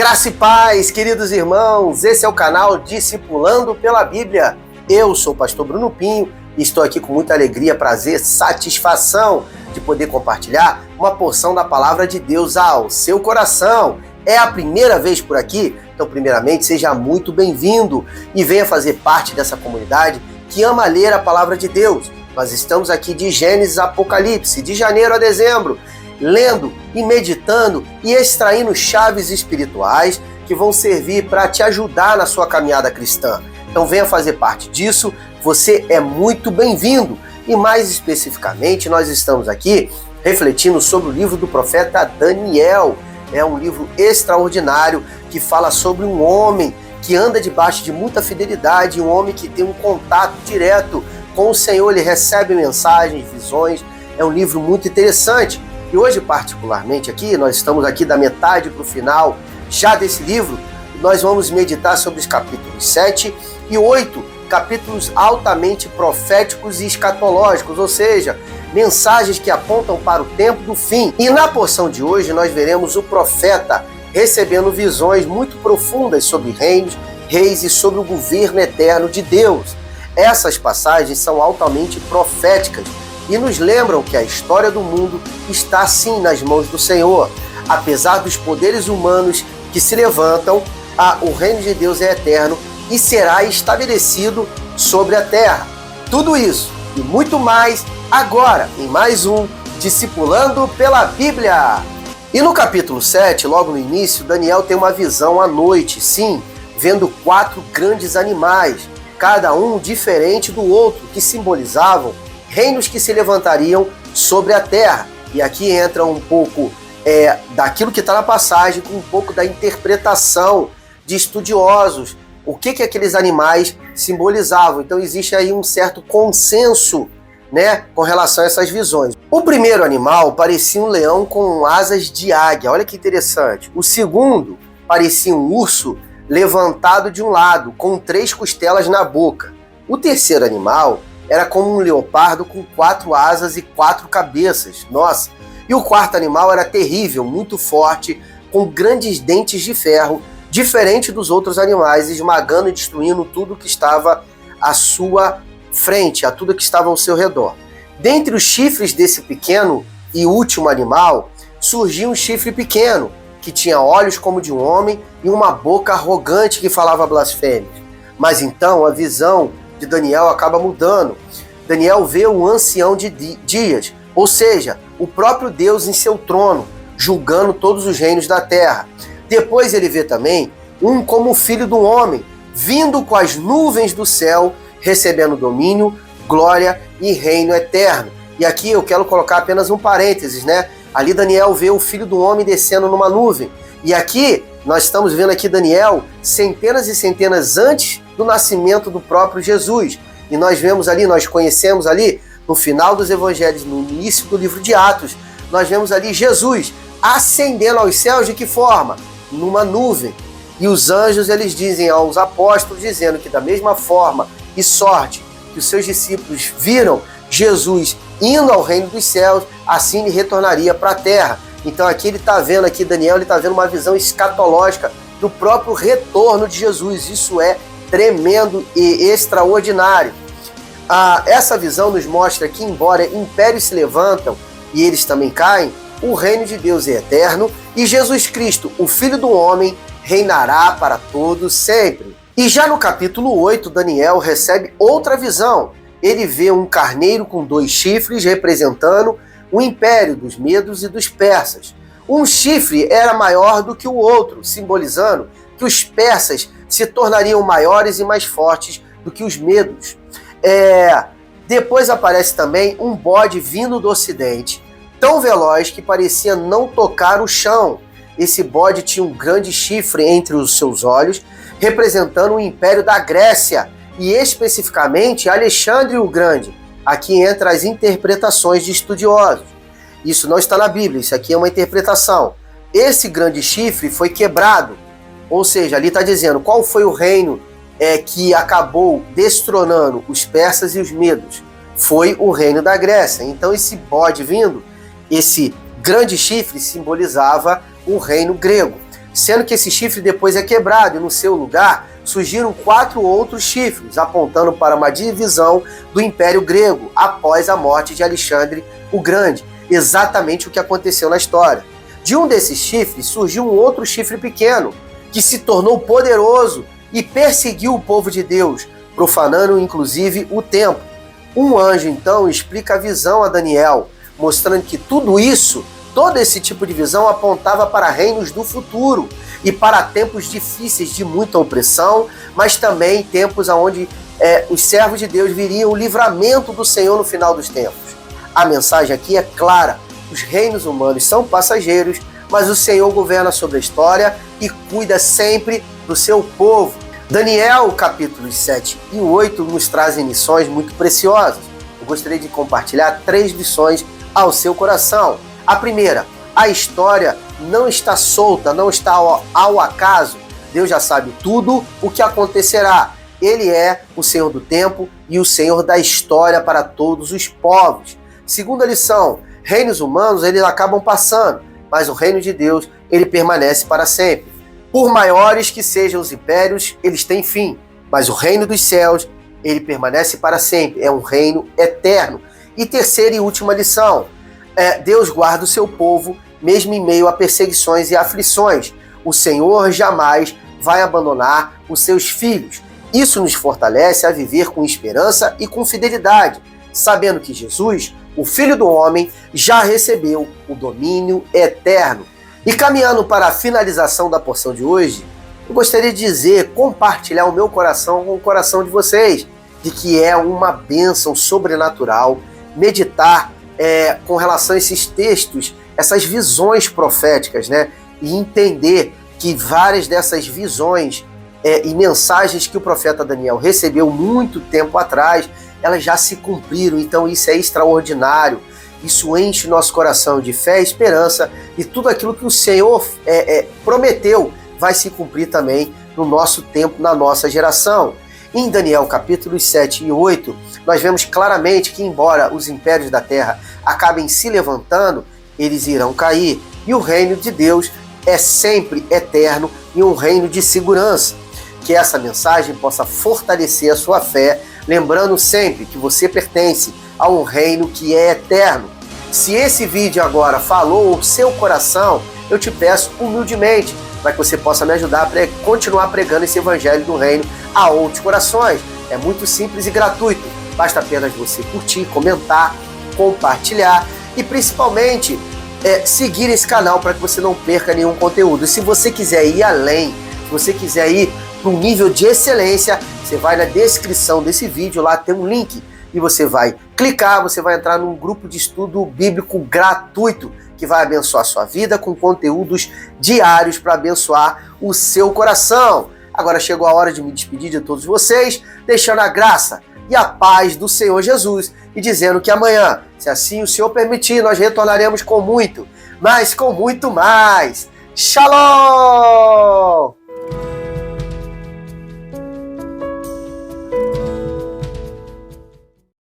Graça e paz, queridos irmãos, esse é o canal Discipulando pela Bíblia. Eu sou o pastor Bruno Pinho e estou aqui com muita alegria, prazer, satisfação de poder compartilhar uma porção da palavra de Deus ao seu coração. É a primeira vez por aqui? Então, primeiramente, seja muito bem-vindo e venha fazer parte dessa comunidade que ama ler a palavra de Deus. Nós estamos aqui de Gênesis a Apocalipse, de janeiro a dezembro, lendo e meditando e extraindo chaves espirituais que vão servir para te ajudar na sua caminhada cristã. Então venha fazer parte disso, você é muito bem-vindo. E mais especificamente, nós estamos aqui refletindo sobre o livro do profeta Daniel. É um livro extraordinário que fala sobre um homem que anda debaixo de muita fidelidade, um homem que tem um contato direto com o Senhor, ele recebe mensagens, visões. É um livro muito interessante. E hoje, particularmente aqui, nós estamos aqui da metade para o final já desse livro, nós vamos meditar sobre os capítulos 7 e 8, capítulos altamente proféticos e escatológicos, ou seja, mensagens que apontam para o tempo do fim. E na porção de hoje nós veremos o profeta recebendo visões muito profundas sobre reinos, reis e sobre o governo eterno de Deus. Essas passagens são altamente proféticas e nos lembram que a história do mundo está sim nas mãos do Senhor. Apesar dos poderes humanos que se levantam, o reino de Deus é eterno e será estabelecido sobre a terra. Tudo isso e muito mais agora em mais um Discipulando pela Bíblia. E no capítulo 7, logo no início, Daniel tem uma visão à noite, sim, vendo 4 grandes animais, cada um diferente do outro, que simbolizavam reinos que se levantariam sobre a terra. E aqui entra um pouco daquilo que está na passagem, com um pouco da interpretação de estudiosos, o que aqueles animais simbolizavam. Então existe aí um certo consenso, com relação a essas visões. O primeiro animal parecia um leão com asas de águia, olha que interessante. O segundo parecia um urso levantado de um lado, com 3 costelas na boca. O terceiro animal era como um leopardo com 4 asas e 4 cabeças. Nossa! E o quarto animal era terrível, muito forte, com grandes dentes de ferro, diferente dos outros animais, esmagando e destruindo tudo que estava à sua frente, a tudo que estava ao seu redor. Dentre os chifres desse pequeno e último animal, surgia um chifre pequeno, que tinha olhos como de um homem e uma boca arrogante que falava blasfêmias. Mas então a visão de Daniel acaba mudando. Daniel vê o ancião de dias, ou seja, o próprio Deus em seu trono, julgando todos os reinos da terra. Depois ele vê também um como o filho do homem, vindo com as nuvens do céu, recebendo domínio, glória e reino eterno. E aqui eu quero colocar apenas um parênteses, Ali Daniel vê o filho do homem descendo numa nuvem. E aqui nós estamos vendo aqui Daniel centenas e centenas antes do nascimento do próprio Jesus. E nós vemos ali, nós conhecemos ali, no final dos evangelhos, no início do livro de Atos, nós vemos ali Jesus ascendendo aos céus de que forma? Numa nuvem. E os anjos, eles dizem aos apóstolos, dizendo que da mesma forma e sorte que os seus discípulos viram Jesus indo ao reino dos céus, assim ele retornaria para a terra. Então aqui ele está vendo, Daniel, ele está vendo uma visão escatológica do próprio retorno de Jesus. Isso é tremendo e extraordinário. Essa visão nos mostra que, embora impérios se levantam e eles também caem, o reino de Deus é eterno e Jesus Cristo, o Filho do Homem, reinará para todos sempre. E já no capítulo 8, Daniel recebe outra visão. Ele vê um carneiro com 2 chifres representando o império dos medos e dos persas. Um chifre era maior do que o outro, simbolizando que os persas se tornariam maiores e mais fortes do que os medos. Depois aparece também um bode vindo do ocidente, tão veloz que parecia não tocar o chão. Esse bode tinha um grande chifre entre os seus olhos, representando o império da Grécia, e especificamente Alexandre o Grande. Aqui entra as interpretações de estudiosos. Isso não está na Bíblia, isso aqui é uma interpretação. Esse grande chifre foi quebrado, ou seja, ali está dizendo qual foi o reino que acabou destronando os persas e os medos. Foi o reino da Grécia. Então esse bode vindo, esse grande chifre simbolizava o reino grego. sendo que esse chifre depois é quebrado e no seu lugar surgiram 4 outros chifres, apontando para uma divisão do Império Grego após a morte de Alexandre o Grande, exatamente o que aconteceu na história. De um desses chifres surgiu um outro chifre pequeno, que se tornou poderoso e perseguiu o povo de Deus, profanando inclusive o templo. Um anjo então explica a visão a Daniel, mostrando que tudo isso, todo esse tipo de visão apontava para reinos do futuro e para tempos difíceis de muita opressão, mas também tempos onde os servos de Deus viriam o livramento do Senhor no final dos tempos. A mensagem aqui é clara: os reinos humanos são passageiros, mas o Senhor governa sobre a história e cuida sempre do seu povo. Daniel, capítulos 7 e 8, nos trazem lições muito preciosas. Eu gostaria de compartilhar 3 lições ao seu coração. A primeira: a história não está solta, não está ao acaso. Deus já sabe tudo o que acontecerá. Ele é o Senhor do tempo e o Senhor da história para todos os povos. Segunda lição: reinos humanos, eles acabam passando, mas o reino de Deus, ele permanece para sempre. Por maiores que sejam os impérios, eles têm fim, mas o reino dos céus, ele permanece para sempre, é um reino eterno. E terceira e última lição: Deus guarda o seu povo, mesmo em meio a perseguições e aflições. O Senhor jamais vai abandonar os seus filhos. Isso nos fortalece a viver com esperança e com fidelidade, sabendo que Jesus, o Filho do Homem, já recebeu o domínio eterno. E caminhando para a finalização da porção de hoje, eu gostaria de compartilhar o meu coração com o coração de vocês, de que é uma bênção sobrenatural meditar com relação a esses textos, essas visões proféticas, né? E entender que várias dessas visões e mensagens que o profeta Daniel recebeu muito tempo atrás, elas já se cumpriram. Então isso é extraordinário. Isso enche nosso coração de fé e esperança, e tudo aquilo que o Senhor prometeu vai se cumprir também no nosso tempo, na nossa geração. Em Daniel capítulos 7 e 8, nós vemos claramente que, embora os impérios da terra acabem se levantando, eles irão cair, e o reino de Deus é sempre eterno e um reino de segurança. Que essa mensagem possa fortalecer a sua fé, lembrando sempre que você pertence a um reino que é eterno. Se esse vídeo agora falou o seu coração, eu te peço humildemente para que você possa me ajudar a continuar pregando esse evangelho do reino a outros corações. É muito simples e gratuito. Basta apenas você curtir, comentar, compartilhar e principalmente seguir esse canal para que você não perca nenhum conteúdo. E se você quiser ir além, se você quiser ir para um nível de excelência, você vai na descrição desse vídeo, lá tem um link e você vai clicar, você vai entrar num grupo de estudo bíblico gratuito que vai abençoar a sua vida com conteúdos diários para abençoar o seu coração. Agora chegou a hora de me despedir de todos vocês, deixando a graça e a paz do Senhor Jesus e dizendo que amanhã, se assim o Senhor permitir, nós retornaremos com muito, mas com muito mais. Shalom!